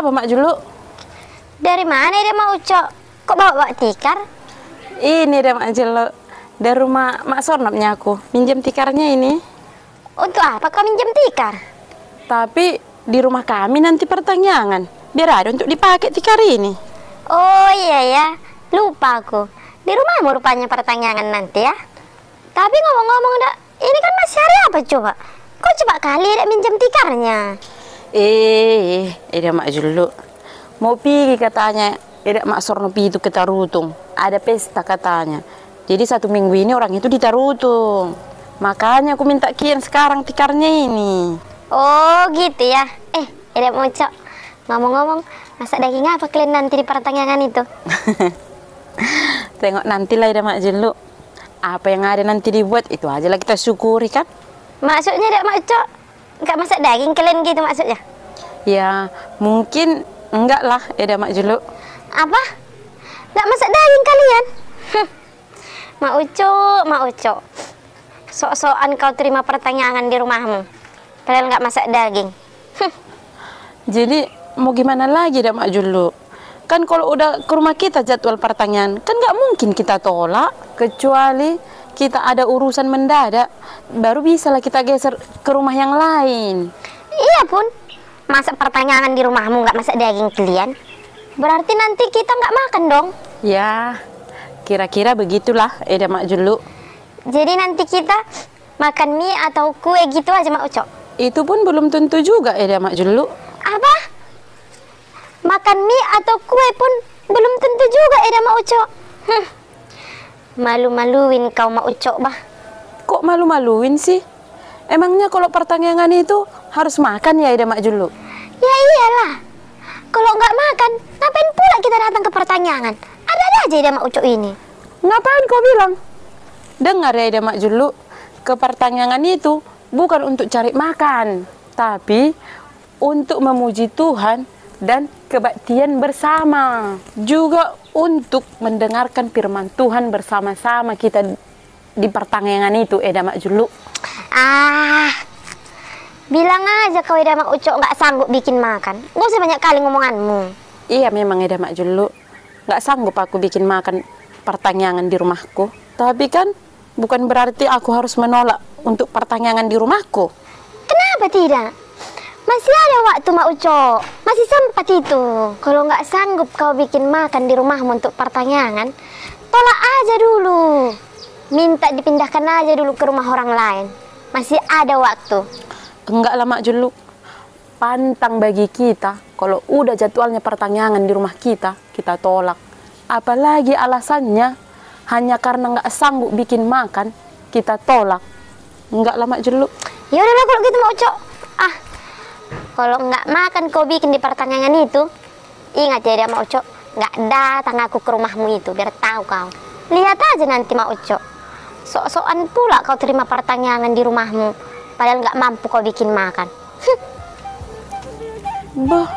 apa Mak Julu? Dari mana dia Mak Ucok? Kok bawa tikar? Ini deh Mak Julu. Dari rumah Mak Sornopnya aku. Minjem tikarnya ini. Untuk apa kau minjem tikar? Tapi di rumah kami nanti pertanyaan. Biar ada untuk dipakai tikar ini. Oh iya ya, lupa aku. Di rumahmu rupanya pertanyaan nanti ya. Tapi ngomong-ngomong dak, ini kan masih hari apa coba? Kok coba kali dak minjem tikarnya? Ida Mak Julu. Mau pergi katanya. Ida Mak Sornopi itu ke Tarutung. Ada pesta katanya. Jadi 1 minggu ini orang itu di Tarutung. Makanya aku minta kian sekarang tikarnya ini. Oh gitu ya. Ida Mak Ucok. Ngomong-ngomong, masak daging apa kalian nanti di pertanyaan itu? Tengok nantilah Ida Mak Julu. Apa yang ada nanti dibuat itu aja lah kita syukuri kan. Maksudnya Ida Mak Ucok nggak masak daging kalian gitu maksudnya? Ya mungkin enggak lah Ida Mak Julu. Apa? Nggak masak daging kalian? Mak Ucok. Sok-sokan kau terima pertanyaan di rumahmu. Kalian nggak masak daging. Jadi mau gimana lagi Ida Mak Julu? Kan kalau udah ke rumah kita jadwal pertanyaan, kan nggak mungkin kita tolak. Kecuali kita ada urusan mendadak, baru bisa lah kita geser ke rumah yang lain. Iya pun, masak pertanyaan di rumahmu nggak masak daging kalian. Berarti nanti kita nggak makan dong. Ya, kira-kira begitulah Ida Mak Julu. Jadi nanti kita makan mie atau kue gitu aja Mak Ucok. Itu pun belum tentu juga Ida Mak Julu. Apa? Makan mie atau kue pun belum tentu juga Ida Mak Ucok. Malu-maluin kau Mak Ucok bah. Kok malu-maluin sih? Emangnya kalau pertanyaan itu harus makan ya Ida Mak Julu? Ya iyalah. Kalau nggak makan, ngapain pula kita datang ke pertanyaan? Ada-ada aja Ida Mak Ucok ini. Ngapain kau bilang? Dengar ya Ida Mak Julu, ke pertanyaan itu bukan untuk cari makan, tapi untuk memuji Tuhan dan kebaktian bersama. Juga untuk mendengarkan firman Tuhan bersama-sama kita di pertanyaan itu Ida Mak Julu. Bilang aja kau Ida Mak Ucok nggak sanggup bikin makan. Nggak usah banyak kali ngomonganmu. Iya memang Ida Mak Julu, nggak sanggup aku bikin makan pertanyaan di rumahku. Tapi kan bukan berarti aku harus menolak untuk pertanyaan di rumahku. Kenapa tidak? Masih ada waktu Mak Ucok, masih sempat itu. Kalau nggak sanggup kau bikin makan di rumahmu untuk pertanyaan, tolak aja dulu. Minta dipindahkan aja dulu ke rumah orang lain. Masih ada waktu. Enggak lah Mak Julu. Pantang bagi kita kalau udah jadwalnya pertanyaan di rumah kita tolak. Apalagi alasannya hanya karena nggak sanggup bikin makan, kita tolak. Enggak lah Mak Julu. Ya udahlah kalau gitu Mak Ucok. Kalau nggak makan kau bikin di pertanyaan itu, ingat ya Mak Ucok, nggak datang aku ke rumahmu itu, biar tahu kau. Lihat aja nanti Mak Ucok. Sok-sokan pula kau terima pertanyaan di rumahmu, padahal nggak mampu kau bikin makan. Bah,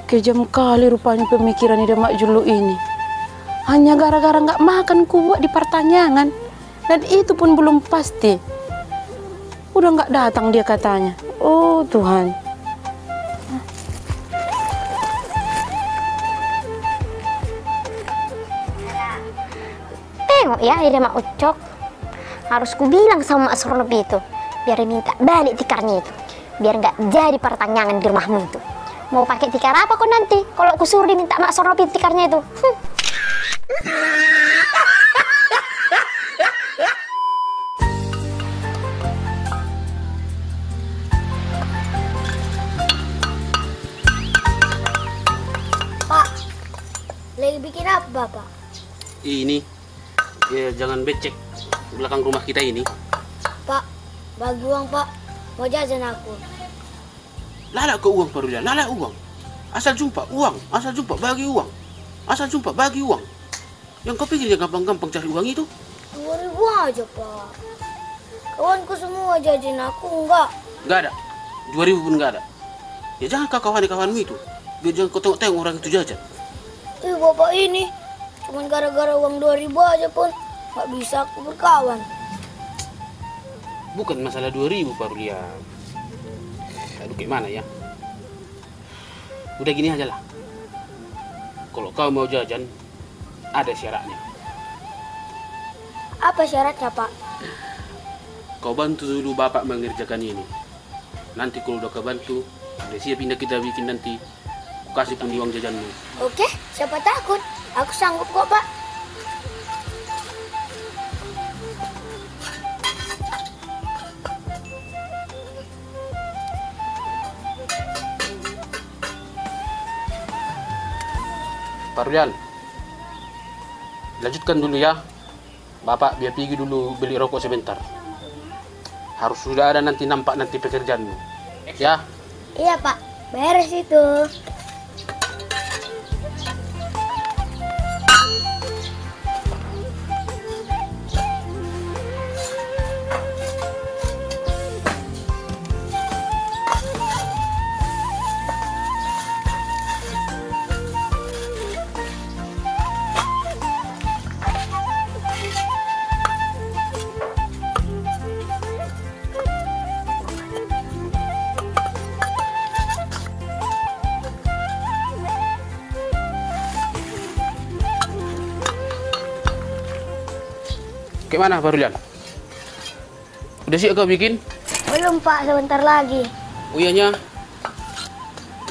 kejam kali rupanya pemikiran Ida Mak Julu ini. Hanya gara-gara nggak makan ku buat di pertanyaan, dan itu pun belum pasti. Udah nggak datang dia katanya. Oh Tuhan. Tengok ya Ida Mak Ucok, harus ku bilang sama Mak Sornopi itu, biar dia minta balik tikarnya itu, biar nggak jadi pertanyaan di rumahmu itu. Mau pakai tikar apa kok nanti kalau aku suruh dia minta Mak Sornopi tikarnya itu? Pak, lagi bikin apa Bapak? Ini ya, jangan becek belakang rumah kita ini. Pak, bagi uang Pak, mau jajan aku. Lala ke uang Pak Rulia, lala uang. Asal jumpa uang, asal jumpa bagi uang. Asal jumpa bagi uang. Yang kau pikir yang gampang-gampang cari uang itu? 2.000 aja Pak. Kawanku semua jajan aku enggak. Enggak ada. 2.000 pun enggak ada. Ya jangan kau kawan-kawanmu itu. Biar jangan kau tengok-tengok orang itu jajan. Bapak ini cuman gara-gara uang 2.000 aja pun nggak bisa aku berkawan. Bukan masalah 2.000 Pak Rulia. Aduh gimana ya? Udah gini aja lah. Kalau kau mau jajan, ada syaratnya. Apa syaratnya, Pak? Kau bantu dulu bapak mengerjakan ini. Nanti kalau udah kau bantu, udah siap pindah kita bikin nanti. Ku kasih pun uang jajanmu. Oke, siapa takut? Aku sanggup kok, Pak. Pak Rulian, lanjutkan dulu ya. Bapak biar pergi dulu beli rokok sebentar. Harus sudah ada nanti nampak nanti pekerjaanmu. Ya. Iya, Pak. Beres itu. Gimana Pak Rulian? Udah siap kau bikin? Belum, Pak. Sebentar lagi. Oh iyanya.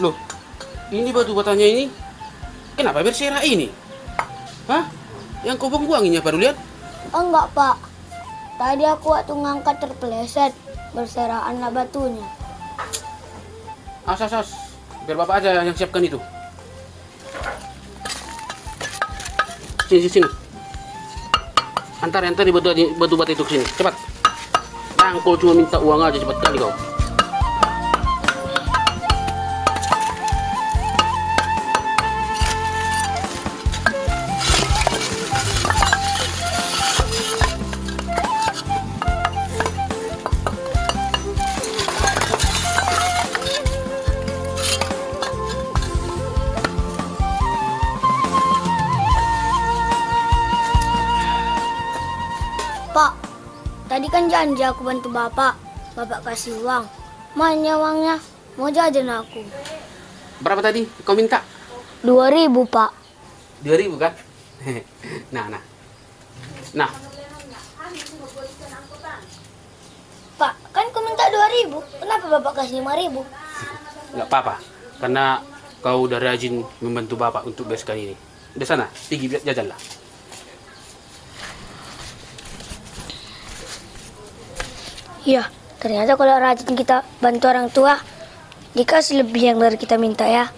Loh, ini batu batanya ini kenapa berserah ini? Hah? Yang kau buang-buanginnya Pak Rulian? Enggak, Pak. Tadi aku waktu ngangkat terpeleset. Berserahan lah batunya. As. Biar bapak aja yang siapkan itu. Sini. Antar di batu bata itu ke sini. Cepat. Jangan kau cuma minta uang aja, cepat kali kau. Pak, tadi kan janji aku bantu Bapak. Bapak kasih uang. Mana uangnya? Mau jajan aku. Berapa tadi kau minta? 2.000, Pak. 2.000 kan? Nah. Pak, kan kau minta 2.000. Kenapa Bapak kasih 5.000? Nggak apa-apa, karena kau udah rajin membantu bapak untuk bereskan ini. Di sana, pergi jajan lah. Iya, ternyata kalau rajin kita bantu orang tua, dikasih lebih yang dari kita minta ya.